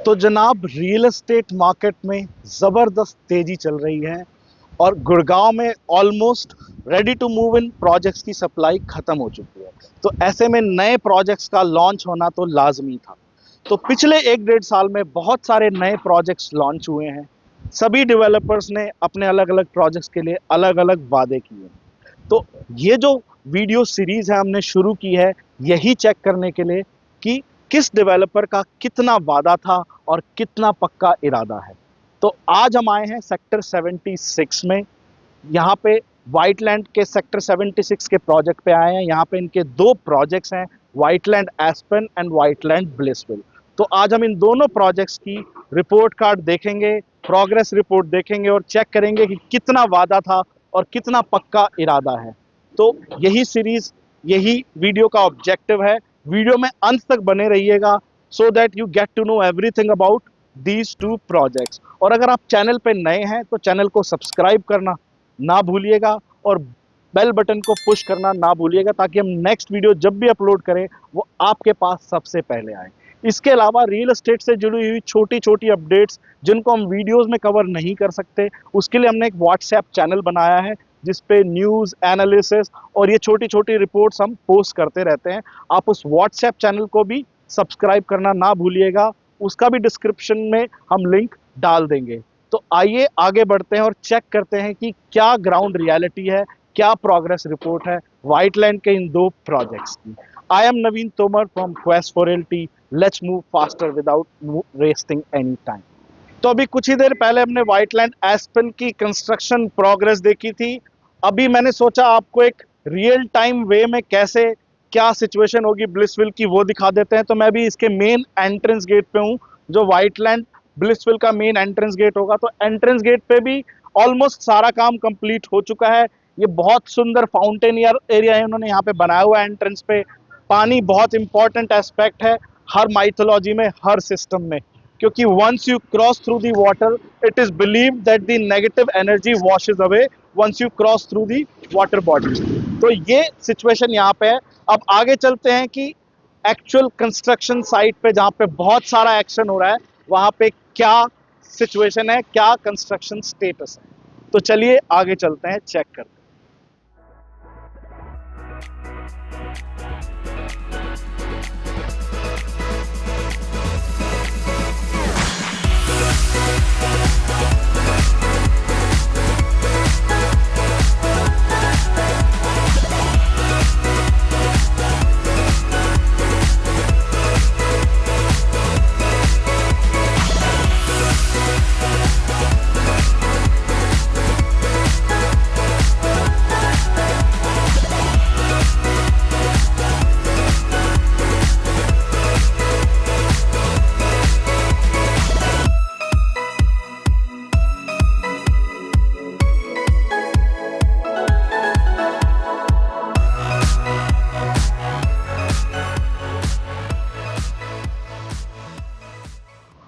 तो जनाब real estate market में ज़बरदस्त तेज़ी चल रही है और गुड़गांव में almost ready to move in projects की सप्लाई ख़त्म हो चुकी है। तो ऐसे में नए प्रोजेक्ट्स का लॉन्च होना तो लाजमी था। तो पिछले 1 डेढ़ साल में बहुत सारे नए प्रोजेक्ट्स लॉन्च हुए हैं। सभी डेवलपर्स ने अपने अलग अलग प्रोजेक्ट्स के लिए अलग अलग वादे किए हैं। तो ये जो वीडियो सीरीज है हमने शुरू की है यही चेक करने के लिए कि किस डेवलपर का कितना वादा था और कितना पक्का इरादा है। तो आज हम आए हैं सेक्टर 76 में। यहाँ पे वाइटलैंड के सेक्टर 76 के प्रोजेक्ट पे आए हैं। यहाँ पे इनके दो प्रोजेक्ट्स हैं, वाइटलैंड एस्पेन एंड वाइटलैंड ब्लिसविल। तो आज हम इन दोनों प्रोजेक्ट्स की रिपोर्ट कार्ड देखेंगे, प्रोग्रेस रिपोर्ट देखेंगे और चेक करेंगे कि कितना वादा था और कितना पक्का इरादा है। तो यही सीरीज, यही वीडियो का ऑब्जेक्टिव है। वीडियो में अंत तक बने रहिएगा so that you get to know everything about these two projects. और अगर आप चैनल पे नए हैं तो चैनल को सब्सक्राइब करना ना भूलिएगा और बेल बटन को पुश करना ना भूलिएगा ताकि हम नेक्स्ट वीडियो जब भी अपलोड करें वो आपके पास सबसे पहले आए। इसके अलावा रियल एस्टेट से जुड़ी हुई छोटी छोटी अपडेट्स जिनको हम वीडियोस में कवर नहीं कर सकते, उसके लिए हमने एक व्हाट्सएप चैनल बनाया है जिस पे न्यूज़ एनालिसिस और ये छोटी छोटी रिपोर्ट्स हम पोस्ट करते रहते हैं। आप उस व्हाट्सएप चैनल को भी सब्सक्राइब करना ना भूलिएगा, उसका भी डिस्क्रिप्शन में हम लिंक डाल देंगे। तो आइए आगे बढ़ते हैं और चेक करते हैं कि क्या ग्राउंड रियलिटी है, क्या प्रोग्रेस रिपोर्ट है वाइटलैंड के इन दो प्रोजेक्ट्स की। I am Naveen Tomar from quest for realty. Let's move faster without wasting any time. तो अभी कुछ ही देर पहले हमने वाइटलैंड एस्पेन की कंस्ट्रक्शन प्रोग्रेस देखी थी। अभी मैंने सोचा आपको एक रियल टाइम वे में कैसे क्या सिचुएशन होगी ब्लिसविल की वो दिखा देते हैं। तो मैं भी इसके मेन एंट्रेंस गेट पे हूँ, जो वाइटलैंड ब्लिसविल का मेन एंट्रेंस गेट होगा। तो एंट्रेंस गेट पे भी ऑलमोस्ट सारा काम कंप्लीट हो चुका है। ये बहुत सुंदर फाउंटेन एरिया है उन्होंने यहाँ पे बनाया हुआ है एंट्रेंस पे। पानी बहुत इंपॉर्टेंट एस्पेक्ट है हर माइथोलॉजी में, हर सिस्टम में, क्योंकि once you cross through the water it is believe that the negative energy washes away once you cross through the water body. तो ये सिचुएशन यहाँ पे है। अब आगे चलते हैं कि एक्चुअल कंस्ट्रक्शन साइट पे जहाँ पे बहुत सारा एक्शन हो रहा है वहाँ पे क्या सिचुएशन है, क्या कंस्ट्रक्शन स्टेटस है। तो चलिए आगे चलते हैं, चेक करते हैं।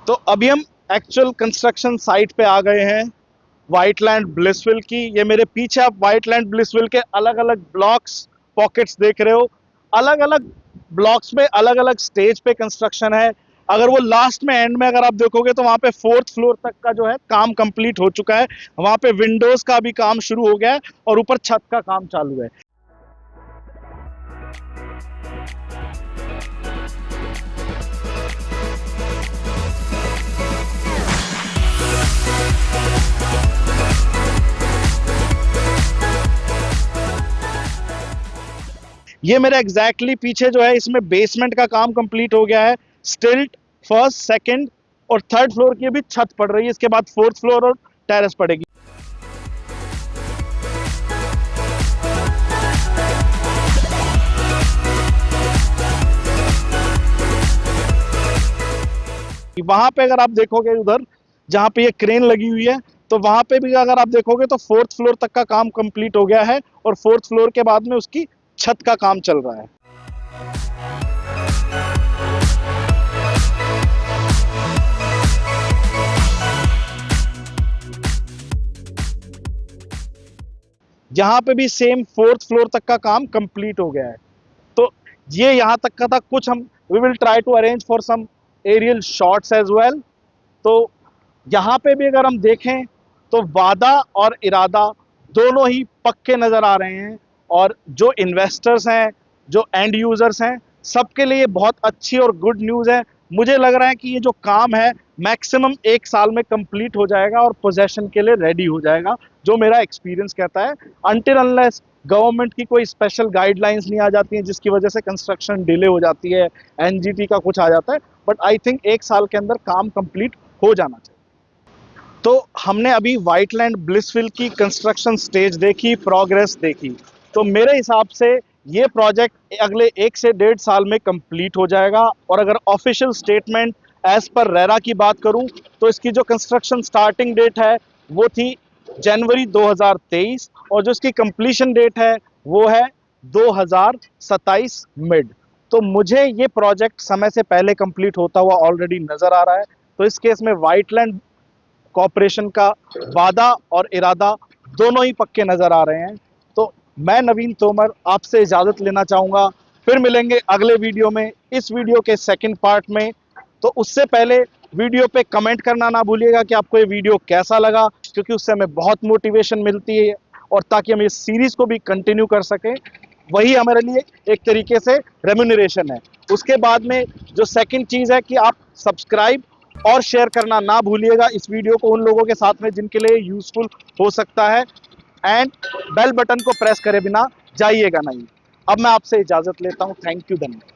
तो अभी हम एक्चुअल कंस्ट्रक्शन साइट पे आ गए हैं वाइटलैंड ब्लिसविल की। ये मेरे पीछे आप वाइटलैंड ब्लिसविल के अलग अलग ब्लॉक्स, पॉकेट्स देख रहे हो। अलग अलग ब्लॉक्स में अलग अलग स्टेज पे कंस्ट्रक्शन है। अगर वो लास्ट में एंड में अगर आप देखोगे तो वहाँ पे 4th फ्लोर तक का जो है काम कंप्लीट हो चुका है। वहाँ पे विंडोज का भी काम शुरू हो गया है और ऊपर छत का काम चालू है। ये मेरे एग्जैक्टली पीछे जो है इसमें बेसमेंट का काम कंप्लीट हो गया है। स्टिल्ट, फर्स्ट, सेकंड और थर्ड फ्लोर की भी छत पड़ रही है। इसके बाद 4th फ्लोर और टेरेस पड़ेगी। वहां पे अगर आप देखोगे उधर जहां पे ये क्रेन लगी हुई है तो वहां पे भी अगर आप देखोगे तो 4th फ्लोर तक का काम कंप्लीट हो गया है और 4th फ्लोर के बाद में उसकी छत का काम चल रहा है। यहाँ पे भी सेम 4th फ्लोर तक का काम कंप्लीट हो गया है। तो ये यहाँ तक का था। कुछ हम we will try to arrange for some aerial shots as well. तो यहाँ पे भी अगर हम देखें तो वादा और इरादा दोनों ही पक्के नज़र आ रहे हैं, और जो इन्वेस्टर्स हैं, जो एंड यूज़र्स हैं, सबके लिए बहुत अच्छी और गुड न्यूज़ है। मुझे लग रहा है कि ये जो काम है मैक्सिमम 1 साल में कंप्लीट हो जाएगा और पोजेशन के लिए रेडी हो जाएगा, जो मेरा एक्सपीरियंस कहता है, अनटिल अनलेस गवर्नमेंट की कोई स्पेशल गाइडलाइंस नहीं आ जाती हैं जिसकी वजह से कंस्ट्रक्शन डिले हो जाती है, एनजीटी का कुछ आ जाता है। बट आई थिंक 1 साल के अंदर काम कंप्लीट हो जाना चाहिए। तो हमने अभी व्हाइटलैंड ब्लिसविल की कंस्ट्रक्शन स्टेज देखी, प्रोग्रेस देखी। तो मेरे हिसाब से ये प्रोजेक्ट अगले 1 से 1.5 साल में कंप्लीट हो जाएगा। और अगर official statement as per RERA की बात करूं तो इसकी जो कंस्ट्रक्शन स्टार्टिंग डेट है वो थी जनवरी 2023, और जो इसकी कंप्लीशन डेट है वो है 2027 मिड। तो मुझे ये प्रोजेक्ट समय से पहले कंप्लीट होता हुआ ऑलरेडी नजर आ रहा है। तो इस केस में व्हाइटलैंड कॉरपोरेशन का वादा और इरादा दोनों ही पक्के नजर आ रहे हैं। तो मैं नवीन तोमर आपसे इजाजत लेना चाहूंगा, फिर मिलेंगे अगले वीडियो में, इस वीडियो के सेकंड पार्ट में। तो उससे पहले वीडियो पे कमेंट करना ना भूलिएगा कि आपको ये वीडियो कैसा लगा, क्योंकि उससे हमें बहुत मोटिवेशन मिलती है, और ताकि हम इस सीरीज को भी कंटिन्यू कर सकें, वही हमारे लिए एक तरीके से रेम्यूनरेशन है। उसके बाद में जो सेकंड चीज़ है कि आप सब्सक्राइब और शेयर करना ना भूलिएगा इस वीडियो को उन लोगों के साथ में जिनके लिए यूजफुल हो सकता है, एंड बेल बटन को प्रेस करे बिना जाइएगा नहीं। अब मैं आपसे इजाज़त लेता हूँ। थैंक यू, धन्यवाद।